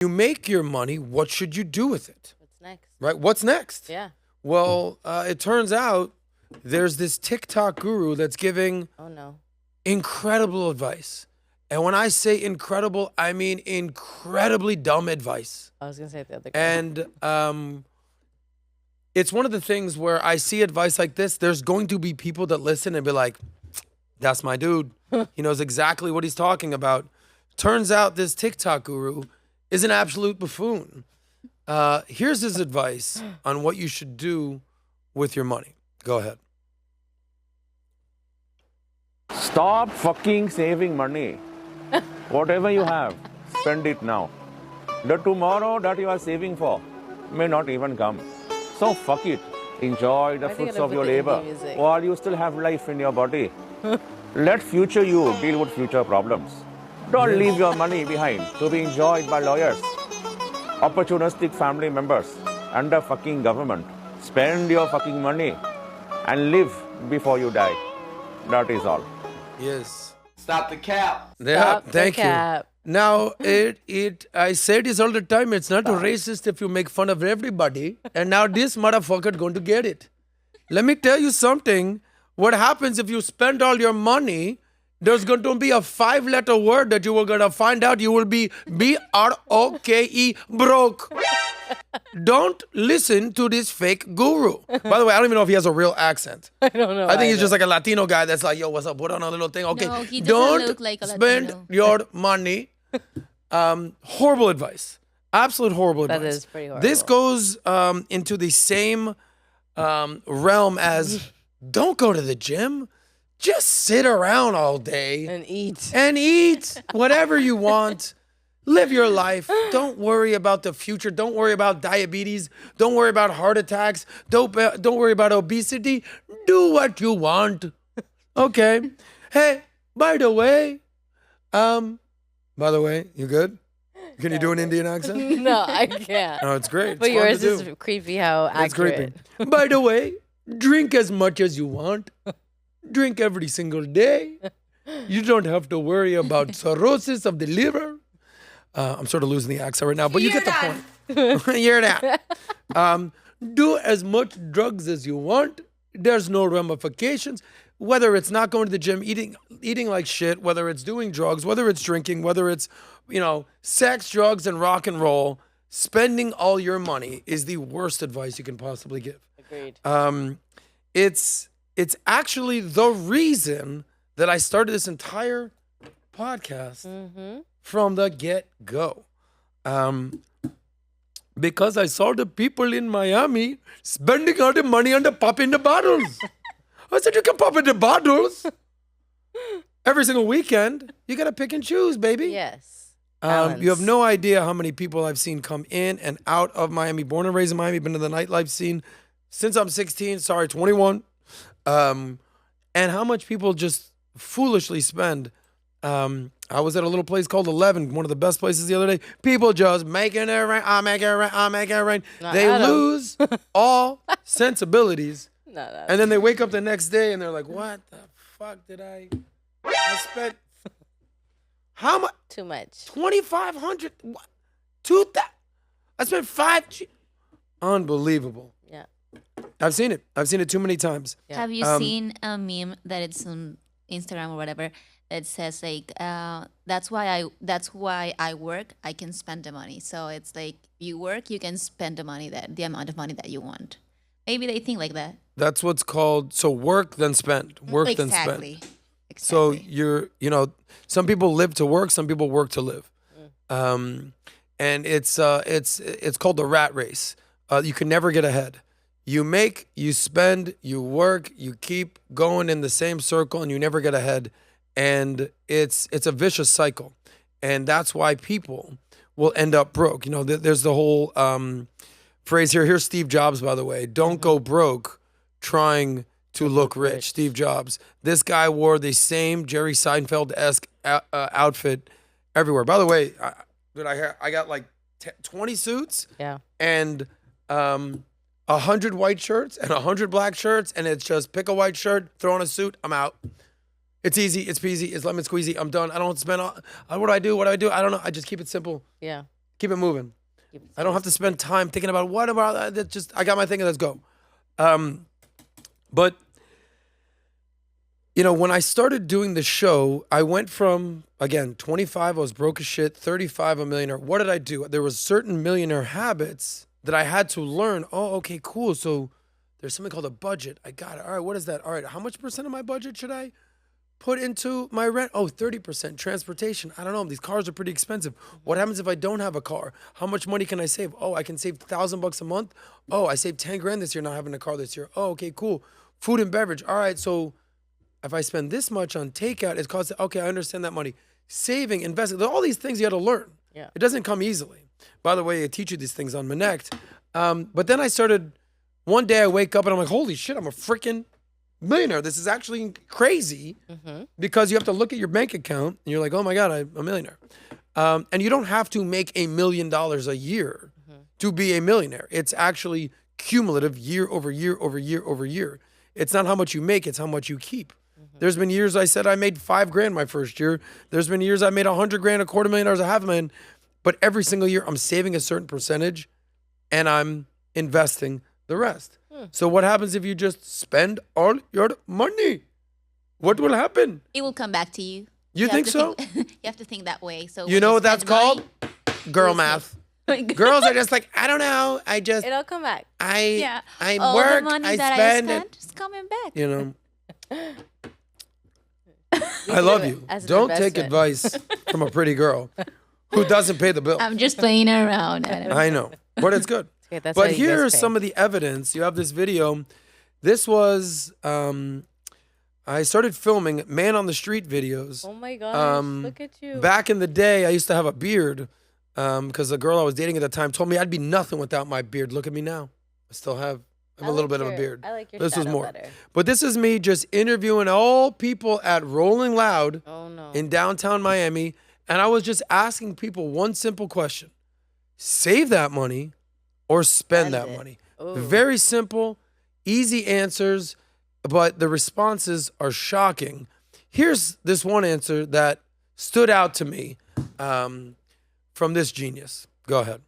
you make your money, what should you do with it? What's next? Right? What's next? Yeah. Well, it turns out there's this TikTok guru that's giving Oh no. incredible advice. And when I say incredible, I mean incredibly dumb advice. I was gonna say the other guy. And it's one of the things where I see advice like this, there's going to be people that listen and be like, that's my dude. He knows exactly what he's talking about. Turns out this TikTok guru is an absolute buffoon. Here's his advice on what you should do with your money. Go ahead. Stop fucking saving money. Whatever you have, spend it now. The tomorrow that you are saving for may not even come. So fuck it. Enjoy the Why they fruits gotta of put your the indie labor music? while you still have life in your body. Let future you deal with future problems. Don't leave your money behind to be enjoyed by lawyers, opportunistic family members, and the fucking government. Spend your fucking money and live before you die. That is all. Yes. Stop the cap. Yeah, Stop the thank you. cap. Now, I say this all the time. It's not racist if you make fun of everybody. And now this motherfucker going to get it. Let me tell you something. What happens if you spend all your money? There's going to be a 5-letter word that you are going to find out. You will be BROKE, broke. Don't listen to this fake guru. By the way, I don't even know if he has a real accent. I don't know. I think he's either. just like a Latino guy that's like, yo, what's up? Put on a little thing. Okay, No, he doesn't don't look like a spend Latino. your money. Horrible advice. Absolute horrible That advice. is pretty This horrible. goes into the same realm as don't go to the gym. Just sit around all day and eat. and eat whatever you want. Live your life. Don't worry about the future. Don't worry about diabetes. Don't worry about heart attacks. Don't worry about obesity. Do what you want. Okay. Hey, by the way, you good? Can you do an Indian accent? No, I can't. No, it's great. But It's fun yours to is do. creepy how It's accurate. creepy. By the way, drink as much as you want. Drink every single day. You don't have to worry about cirrhosis of the liver. I'm sort of losing the accent right now, but you get the point. You're that. Do as much drugs as you want. There's no ramifications. Whether it's not going to the gym, eating like shit, whether it's doing drugs, whether it's drinking, whether it's, sex, drugs, and rock and roll, spending all your money is the worst advice you can possibly give. Agreed. It's actually the reason that I started this entire podcast from the get-go. Because I saw the people in Miami spending all the money on the pop in the bottles. I said, you can pop in the bottles every single weekend. You got to pick and choose, baby. Yes. You have no idea how many people I've seen come in and out of Miami. Born and raised in Miami, been in the nightlife scene since I'm 21. And how much people just foolishly spend. I was at a little place called 11, one of the best places the other day. People just making it rain. I'm making it rain. I'm making it rain. They Adam. lose all sensibilities. No, And then they wake up the next day and they're like, what the fuck did I spent how much? too much. 2,500? What? 2,000? I spent Unbelievable. Yeah. I've seen it. I've seen it too many times. Yeah. Have you seen a meme that it's on Instagram or whatever that says like that's why I work, I can spend the money. So it's like you work, you can spend the amount of money that you want. Maybe they think like that. That's what's called, so work then spend. Work then Exactly. spend. So Exactly. some people live to work, some people work to live. And it's called the rat race. You can never get ahead. You make, you spend, you work, you keep going in the same circle and you never get ahead. And it's a vicious cycle. And that's why people will end up broke. There's the whole phrase here. Here's Steve Jobs, by the way. Don't go broke trying to look rich. Steve Jobs. This guy wore the same Jerry Seinfeld-esque outfit everywhere. By the way, I got like 20 suits. Yeah. And 100 white shirts and 100 black shirts, and it's just pick a white shirt, throw on a suit, I'm out. It's easy, it's peasy, it's lemon squeezy, I'm done. I don't spend what do I do? I don't know. I just keep it simple. Yeah. Keep it moving. I don't have to spend time thinking about what about that. Just I got my thing and let's go. But you know, when I started doing the show, I went from, again, 25, I was broke as shit, 35, a millionaire. What did I do? There was certain millionaire habits that I had to learn. Oh, okay, cool. So there's something called a budget. I got it. All right, what is that? All right, how much percent of my budget should I put into my rent? Oh, 30%. Transportation. I don't know. These cars are pretty expensive. What happens if I don't have a car? How much money can I save? Oh, I can save $1,000 a month. Oh, I saved 10 grand this year not having a car this year. Oh, okay, cool. Food and beverage. All right, so if I spend this much on takeout, it costs, okay, I understand that money. Saving, investing, all these things you got to learn. Yeah. It doesn't come easily. By the way, I teach you these things on Manect. But then I started, one day I wake up and I'm like, holy shit, I'm a freaking millionaire. This is actually crazy because you have to look at your bank account and you're like, oh my God, I'm a millionaire. And you don't have to make $1 million a year to be a millionaire. It's actually cumulative year over year over year over year. It's not how much you make, it's how much you keep. There's been years I said I made $5 grand my first year. There's been years I made $100 grand, $250,000, $500,000. But every single year I'm saving a certain percentage and I'm investing the rest. So what happens if you just spend all your money? What will happen? It will come back to you. You think have to so? you have to think that way. So You when know what that's spend money- called? Girl math. Girls are just like, I don't know. It'll come back. Yeah. I All work, the money I that spend I it. spent is coming back. You know. I love you. as an Don't take investment. advice from a pretty girl who doesn't pay the bill. I'm just playing around. Adam. I know, but it's good. Okay, that's why But you guys here's pay. some of the evidence. You have this video. This was, I started filming man on the street videos. Oh my gosh, look at you. Back in the day, I used to have a beard because the girl I was dating at the time told me I'd be nothing without my beard. Look at me now. I still have a little bit of a beard. I like your This was shadow more. better. But this is me just interviewing all people at Rolling Loud Oh no. in downtown Miami. And I was just asking people one simple question. Save that money or spend Spend that it. money. Ooh. Very simple, easy answers, but the responses are shocking. Here's this one answer that stood out to me from this genius. Go ahead.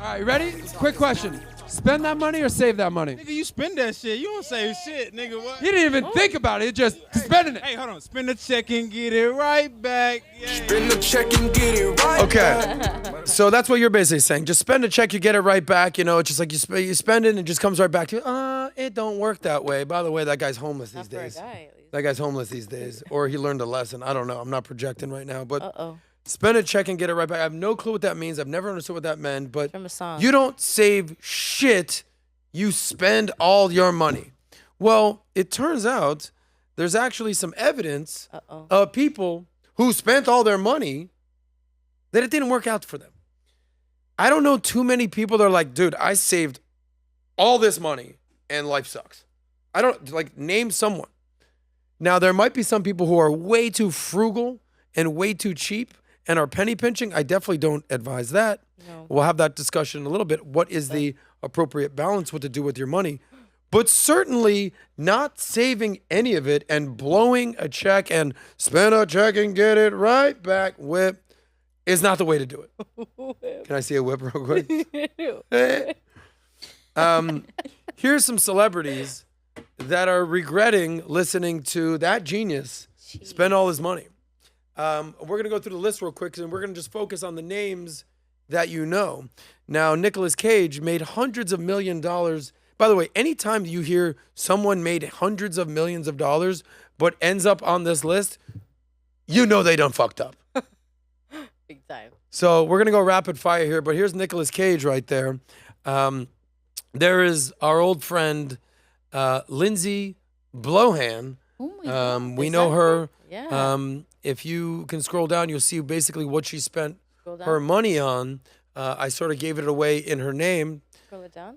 All right, you ready? Quick question. Spend that money or save that money? Nigga, you spend that shit. You don't save shit, nigga. What? He didn't even think about it, just spending it. Hey, hold on. Spend the check and get it right back. Yeah. Spend the check and get it right. Okay. So that's what you're basically saying. Just spend a check, you get it right back. You know, it's just like you spend it and it just comes right back to you. It don't work that way. By the way, that guy's homeless these Not for a days. guy, at least. That guy's homeless these days. Or he learned a lesson. I don't know. I'm not projecting right now. But Uh-oh. spend a check and get it right back. I have no clue what that means. I've never understood what that meant. But From a song. you don't save shit. You spend all your money. Well, it turns out there's actually some evidence Uh-oh. of people who spent all their money that it didn't work out for them. I don't know too many people that are like, dude, I saved all this money and life sucks. I don't, like, name someone. Now, there might be some people who are way too frugal and way too cheap and are penny pinching. I definitely don't advise that. No. We'll have that discussion in a little bit. What is the appropriate balance, what to do with your money? But certainly not saving any of it and blowing a check and spend a check and get it right back. Whip is not the way to do it. Can I see a whip real quick? Here's some celebrities that are regretting listening to that genius spend all his money. We're going to go through the list real quick and we're going to just focus on the names that you know. Now, Nicolas Cage made hundreds of $millions. By the way, anytime you hear someone made hundreds of millions of dollars but ends up on this list, you know they done fucked up. Big time. So we're going to go rapid fire here, but here's Nicolas Cage right there. There is our old friend, Lindsay Lohan. Oh my God. We Is know that her. Yeah. If you can scroll down, you'll see basically what she spent Scroll down. her money on. I sort of gave it away in her name. Scroll it down.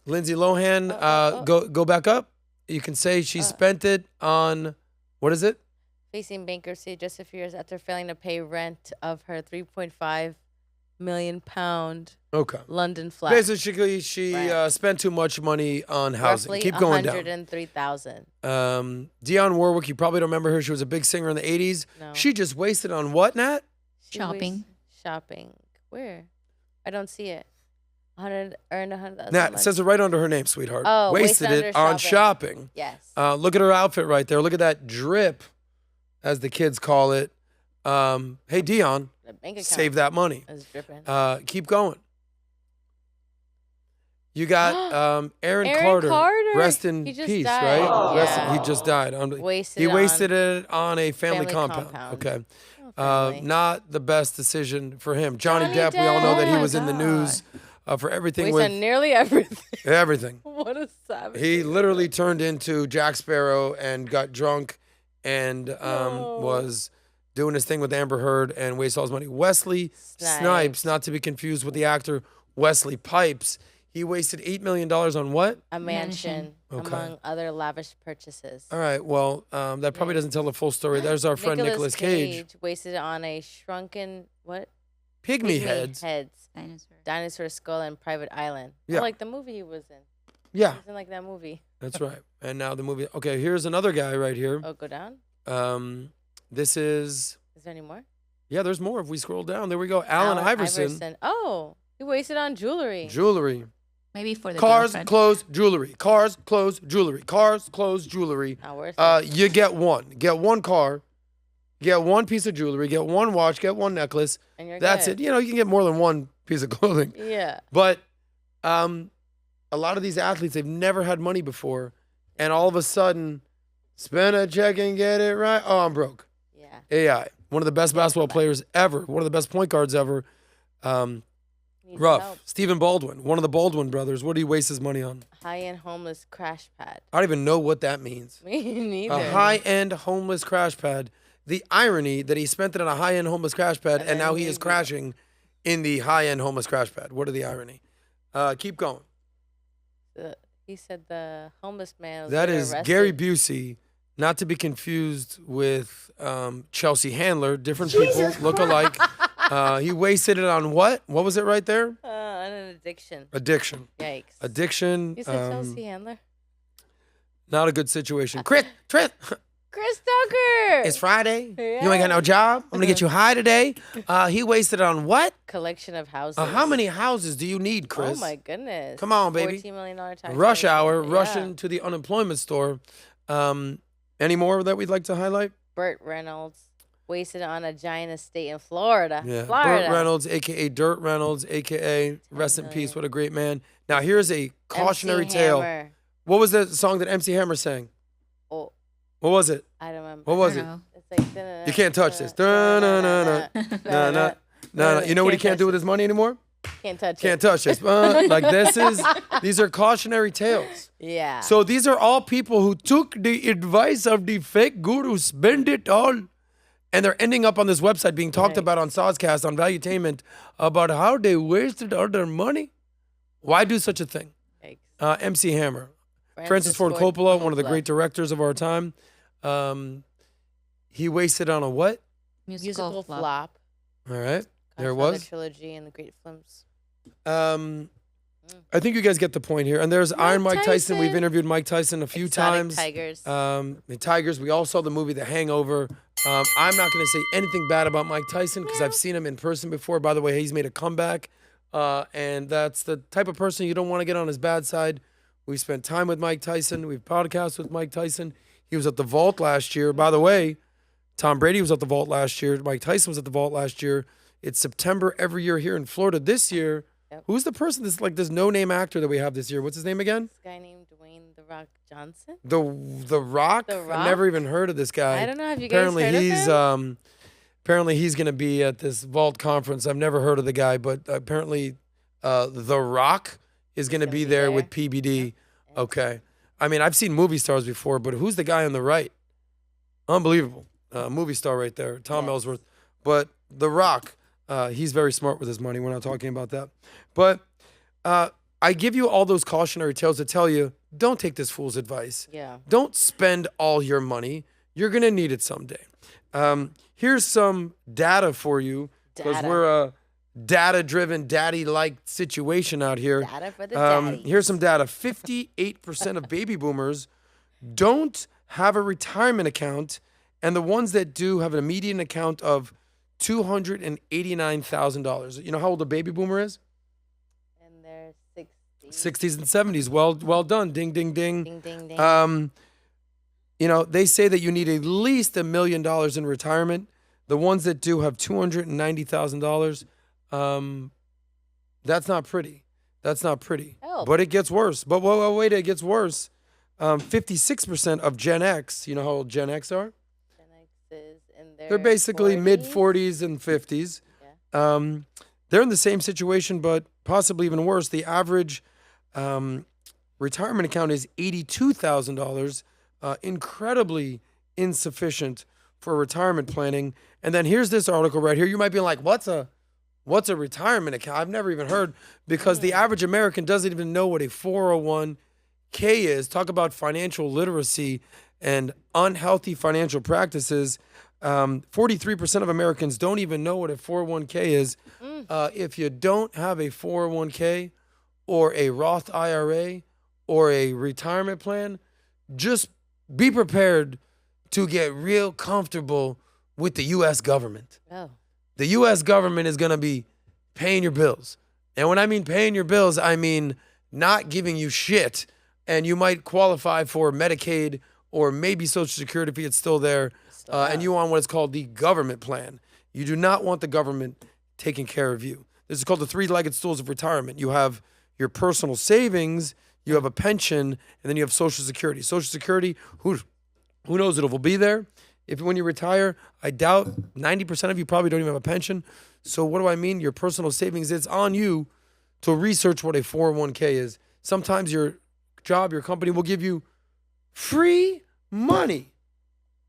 Lindsay Lohan, go back up. You can say she spent it on, what is it? Facing bankruptcy just a few years after failing to pay rent of her £3.5 million Okay. London flat. Basically, she Right. spent too much money on housing. Roughly Keep going down. $103,000. Dionne Warwick, you probably don't remember her. She was a big singer in the 80s. No. She just wasted on what, Nat? Shopping. Shopping. Where? I don't see it. 100 earned 100,000. Nah, it says it right under her name, sweetheart. Oh, wasted wasted it under on shopping. Yes. Look at her outfit right there. Look at that drip, as the kids call it. Hey, Dion, The bank account save that money. is dripping. Keep going. You got Aaron Aaron Carter. Rest in He just peace, died. right? Yeah. He just died. He wasted it on a family compound. Okay. Family. Not the best decision for him. Johnny Johnny Depp, we all know Depp. that he Oh my was in the news for everything Wasted with nearly everything. everything. What a savage. He literally turned into Jack Sparrow and got drunk and was doing his thing with Amber Heard and wasted all his money. Wesley Snipes, not to be confused with the actor Wesley Pipes. He wasted $8 million on what? A mansion, Okay. among other lavish purchases. All right, well, that probably doesn't tell the full story. There's our friend Nicolas Cage. Wasted on a shrunken, what? Pygmy heads. Dinosaur skull and Private Island. Yeah. Like the movie he was in. Yeah, He was in like that movie. that's right. And now the movie. Okay, here's another guy right here. Oh, go down? This is. Is there any more? Yeah, there's more. If we scroll down, there we go. Allen Iverson. Oh, he wasted on jewelry. Jewelry. Maybe for the Cars, girlfriend. clothes, jewelry. Cars, clothes, jewelry. Cars, clothes, jewelry. Not worth it. You get one. Get one car. Get one piece of jewelry. Get one watch. Get one necklace. And you're That's good. it. You know, you can get more than one piece of clothing. Yeah. But a lot of these athletes, they've never had money before. And all of a sudden, spend a check and get it right. Oh, I'm broke. Yeah. AI. One of the best basketball players ever. One of the best point guards ever. Needs Rough. help. Stephen Baldwin, one of the Baldwin brothers. What do you waste his money on? High-end homeless crash pad. I don't even know what that means. Me neither. A high-end homeless crash pad. The irony that he spent it on a high-end homeless crash pad and now he is crashing in the high-end homeless crash pad. What are the irony? Keep going. He said the homeless man was That later is arrested. Gary Busey, not to be confused with Chelsea Handler. Different people, look alike. He wasted it on what? What was it right there? On an addiction. Addiction. Yikes. Addiction. You said Chelsea Handler? Not a good situation. Chris, Chris Tucker. it's Friday. You ain't got no job. I'm gonna get you high today. He wasted it on what? Collection of houses. How many houses do you need, Chris? Oh my goodness. Come on, baby. $14 million tax. Rush hour, Yeah. rushing to the unemployment store. Any more that we'd like to highlight? Burt Reynolds. Wasted on a giant estate in Florida. Yeah. Florida. Burt Reynolds, a.k.a. Dirt Reynolds, a.k.a. rest in peace. What a great man. Now, here's a cautionary MC tale. Hammer. What was the song that MC Hammer sang? Oh, What was it? I don't remember. What was I it? don't know. It's like, You can't touch this. No. You know what he can't do with his money anymore? Can't touch Can't it. touch this. Like these are cautionary tales. Yeah. So these are all people who took the advice of the fake guru, spend it all. And they're ending up on this website being talked about on SOSCAST, on Valuetainment, about how they wasted all their money. Why do such a thing? Yikes. MC Hammer. Francis Ford Coppola, one of the great directors of our time. He wasted on a what? musical flop. All right. There it Godfather was. Trilogy and the Great Films. I think you guys get the point here. And there's Iron Mike Tyson. We've Tyson. interviewed Mike Tyson a few Exotic times. Tigers. The Tigers. We all saw the movie The Hangover. I'm not going to say anything bad about Mike Tyson because I've seen him in person before. By the way, he's made a comeback. And that's the type of person you don't want to get on his bad side. We spent time with Mike Tyson. We've podcasted with Mike Tyson. He was at the Vault last year. By the way, Tom Brady was at the Vault last year. Mike Tyson was at the Vault last year. It's September every year here in Florida. This year, who's the person that's like this no-name actor that we have this year? What's his name again? This guy named Dwayne The Rock Johnson. The Rock? The I've Rock? never even heard of this guy. I don't know. Have you guys heard of him? Apparently he's going to be at this Vault conference. I've never heard of the guy, but apparently The Rock is going to be there with PBD. Okay. I mean, I've seen movie stars before, but who's the guy on the right? Unbelievable. Movie star right there, Tom Ellsworth. But The Rock, he's very smart with his money. We're not talking about that. But I give you all those cautionary tales to tell you, don't take this fool's advice. Yeah. Don't spend all your money. You're going to need it someday. Here's some data for you because Data. we're a data-driven, daddy-like situation out here. Data for the daddies. Here's some data. 58% of baby boomers don't have a retirement account, and the ones that do have a median account of $289,000. You know how old a baby boomer is? And they're 60. 60s and 70s. Well done. Ding, ding, ding. Ding, ding, ding. You know, they say that you need at least $1 million in retirement. The ones that do have $290,000. That's not pretty. That's not pretty. Oh. But it gets worse. But wait, it gets worse. 56% of Gen X, you know how old Gen X are? Gen X is in their They're basically 40s. mid-40s and 50s. Yeah. They're in the same situation, but possibly even worse. The average retirement account is $82,000, incredibly insufficient for retirement planning. And then here's this article right here. You might be like, what's a retirement account? I've never even heard, because the average American doesn't even know what a 401k is. Talk about financial literacy and unhealthy financial practices. 43% of Americans don't even know what a 401k is. If you don't have a 401k or a Roth IRA or a retirement plan, just be prepared to get real comfortable with the U.S. government. Oh. The U.S. government is going to be paying your bills. And when I mean paying your bills, I mean not giving you shit. And you might qualify for Medicaid or maybe Social Security if it's still there. And you on what is called the government plan. You do not want the government taking care of you. This is called the three-legged stools of retirement. You have your personal savings, you have a pension, and then you have Social Security. Social Security, who knows if it will be there? If when you retire, I doubt 90% of you probably don't even have a pension. So what do I mean? Your personal savings, it's on you to research what a 401k is. Sometimes your job, your company will give you free money.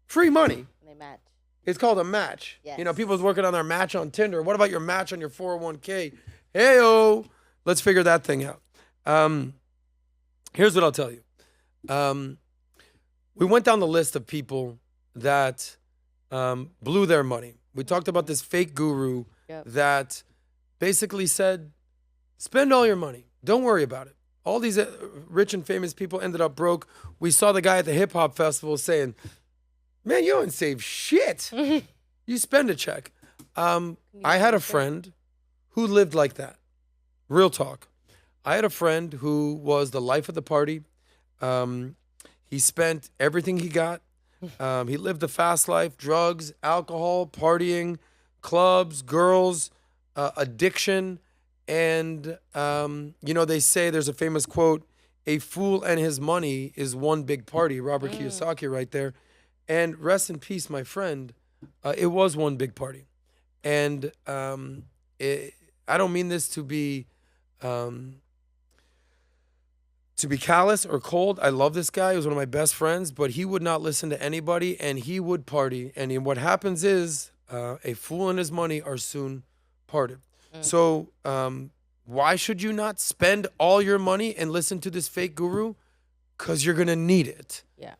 Free money. And they match. It's called a match. Yes. You know, people's working on their match on Tinder. What about your match on your 401k? Hey-o. Let's figure that thing out. Here's what I'll tell you. We went down the list of people that blew their money. We talked about this fake guru that basically said, spend all your money. Don't worry about it. All these rich and famous people ended up broke. We saw the guy at the hip hop festival saying, man, you don't save shit. You spend a check. I had a friend who lived like that. Real talk. I had a friend who was the life of the party. He spent everything he got. He lived a fast life, drugs, alcohol, partying, clubs, girls, addiction. And, you know, they say there's a famous quote, a fool and his money is one big party. Robert Kiyosaki right there. And rest in peace, my friend. It was one big party. And I don't mean this to be callous or cold. I love this guy. He was one of my best friends, but he would not listen to anybody, and he would party. And what happens is a fool and his money are soon parted. So why should you not spend all your money and listen to this fake guru? Because you're going to need it. Yeah.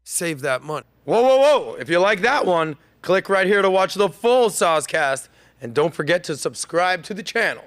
Save that money. Whoa. If you like that one, click right here to watch the full SOSCAST. And don't forget to subscribe to the channel.